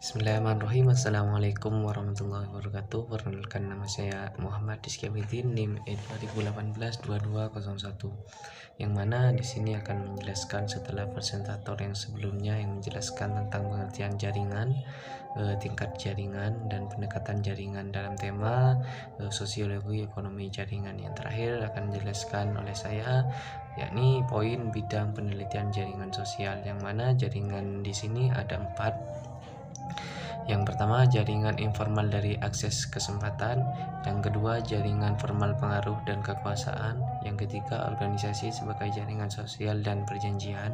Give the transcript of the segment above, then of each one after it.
Bismillahirrahmanirrahim. Assalamualaikum warahmatullahi wabarakatuh. Perkenalkan, nama saya Muhammad Rizky Abidin, NIM 2018-2201. Yang mana di sini akan menjelaskan setelah presentator yang sebelumnya yang menjelaskan tentang pengertian jaringan, tingkat jaringan dan pendekatan jaringan dalam tema sosiologi ekonomi jaringan. Yang terakhir akan dijelaskan oleh saya, yakni poin bidang penelitian jaringan sosial, yang mana jaringan di sini ada 4. Yang pertama, jaringan informal dari akses kesempatan. Yang kedua, jaringan formal pengaruh dan kekuasaan. Yang ketiga, organisasi sebagai jaringan sosial dan perjanjian.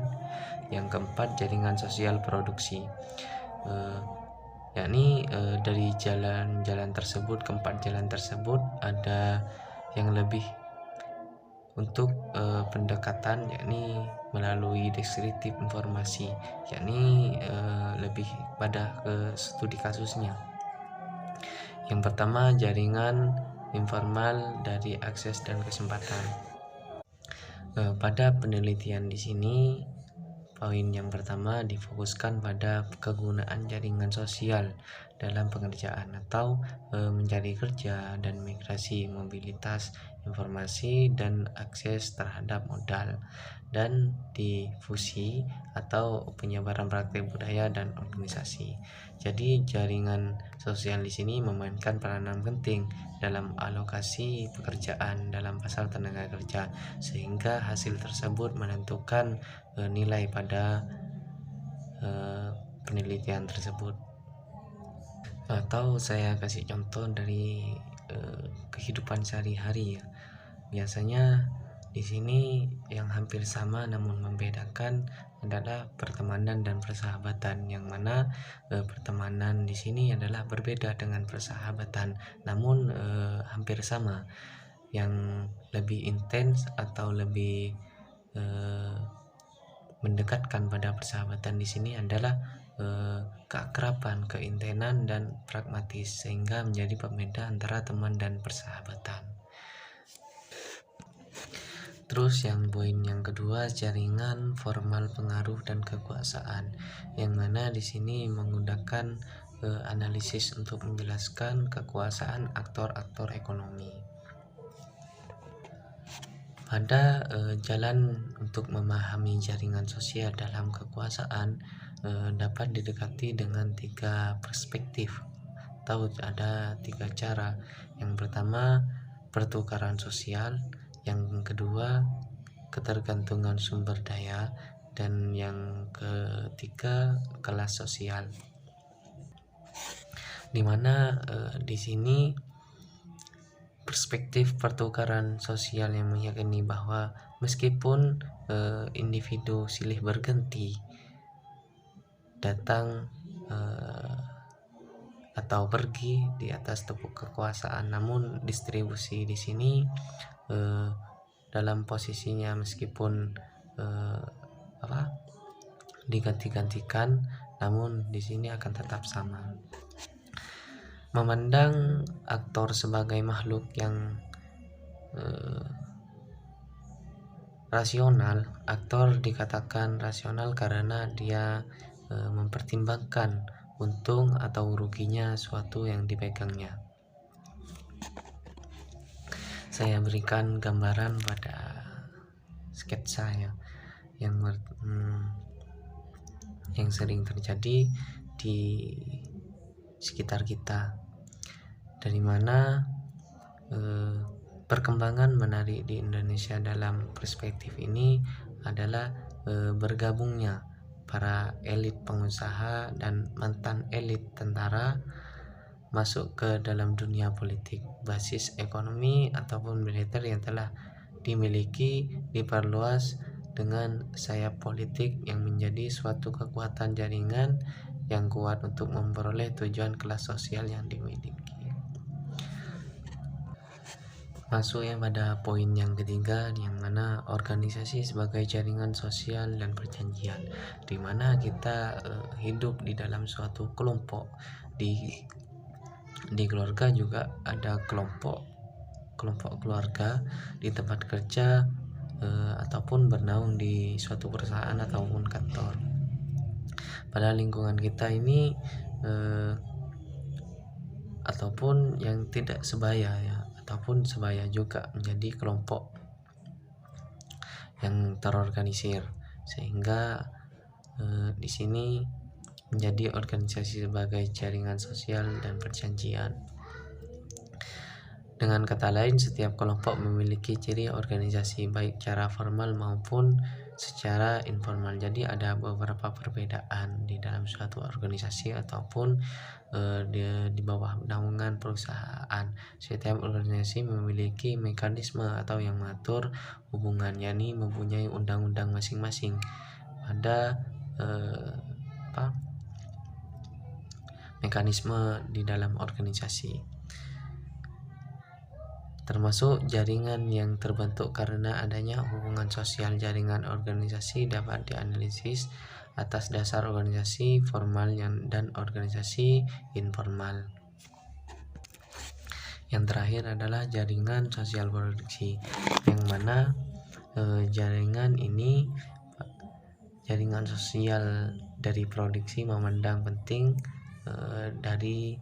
Yang keempat, jaringan sosial produksi. Dari jalan-jalan tersebut, keempat jalan tersebut ada yang lebih untuk pendekatan, yakni melalui deskriptif informasi, yakni lebih pada ke studi kasusnya. Yang pertama, jaringan informal dari akses dan kesempatan. Pada penelitian di sini, poin yang pertama difokuskan pada kegunaan jaringan sosial dalam pekerjaan atau mencari kerja dan migrasi, mobilitas informasi dan akses terhadap modal, dan difusi atau penyebaran praktik budaya dan organisasi. Jadi jaringan sosial di sini memainkan peranan penting dalam alokasi pekerjaan dalam pasar tenaga kerja, sehingga hasil tersebut menentukan nilai pada penelitian tersebut. Atau saya kasih contoh dari kehidupan sehari-hari ya. Biasanya di sini yang hampir sama namun membedakan adalah pertemanan dan persahabatan, yang mana pertemanan di sini adalah berbeda dengan persahabatan, namun hampir sama. Yang lebih intens atau lebih mendekatkan pada persahabatan di sini adalah keakraban, keintenan dan pragmatis, sehingga menjadi pembeda antara teman dan persahabatan. Terus yang poin yang kedua, jaringan formal pengaruh dan kekuasaan, yang mana di sini menggunakan analisis untuk menjelaskan kekuasaan aktor-aktor ekonomi. Pada jalan untuk memahami jaringan sosial dalam kekuasaan dapat didekati dengan 3 perspektif atau ada 3 cara. Yang pertama, pertukaran sosial. Yang kedua, ketergantungan sumber daya, dan yang ketiga, kelas sosial. Dimana di sini perspektif pertukaran sosial yang meyakini bahwa meskipun individu silih berganti datang atau pergi di atas tepuk kekuasaan, namun distribusi di sini dalam posisinya meskipun diganti-gantikan, namun di sini akan tetap sama. Memandang aktor sebagai makhluk yang rasional. Aktor dikatakan rasional karena dia mempertimbangkan untung atau ruginya suatu yang dipegangnya. Saya berikan gambaran pada sketsa yang sering terjadi di sekitar kita, dari mana perkembangan menarik di Indonesia dalam perspektif ini adalah bergabungnya para elit pengusaha dan mantan elit tentara masuk ke dalam dunia politik. Basis ekonomi ataupun militer yang telah dimiliki diperluas dengan sayap politik yang menjadi suatu kekuatan jaringan yang kuat untuk memperoleh tujuan kelas sosial yang dimiliki. Masuk pada poin yang ketiga, yang mana organisasi sebagai jaringan sosial dan perjanjian, di mana kita hidup di dalam suatu kelompok. Di keluarga juga ada kelompok keluarga, di tempat kerja ataupun bernaung di suatu perusahaan ataupun kantor. Pada lingkungan kita ini ataupun yang tidak sebaya ya, ataupun sebaya juga menjadi kelompok yang terorganisir, sehingga di sini menjadi organisasi sebagai jaringan sosial dan perjanjian. Dengan kata lain, setiap kelompok memiliki ciri organisasi baik secara formal maupun secara informal. Jadi ada beberapa perbedaan di dalam suatu organisasi ataupun di bawah naungan perusahaan. Setiap organisasi memiliki mekanisme atau yang mengatur hubungan, yakni mempunyai undang-undang masing-masing. Ada mekanisme di dalam organisasi, termasuk jaringan yang terbentuk karena adanya hubungan sosial. Jaringan organisasi dapat dianalisis atas dasar organisasi formal dan organisasi informal. Yang terakhir adalah jaringan sosial produksi, yang mana jaringan sosial dari produksi memandang penting dari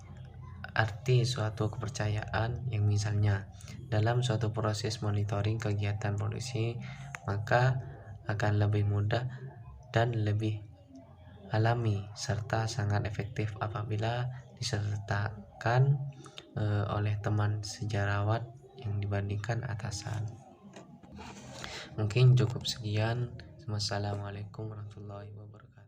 arti suatu kepercayaan, yang misalnya dalam suatu proses monitoring kegiatan produksi, maka akan lebih mudah dan lebih alami serta sangat efektif apabila disertakan oleh teman sejawat yang dibandingkan atasan. Mungkin cukup sekian. Wassalamualaikum warahmatullahi wabarakatuh.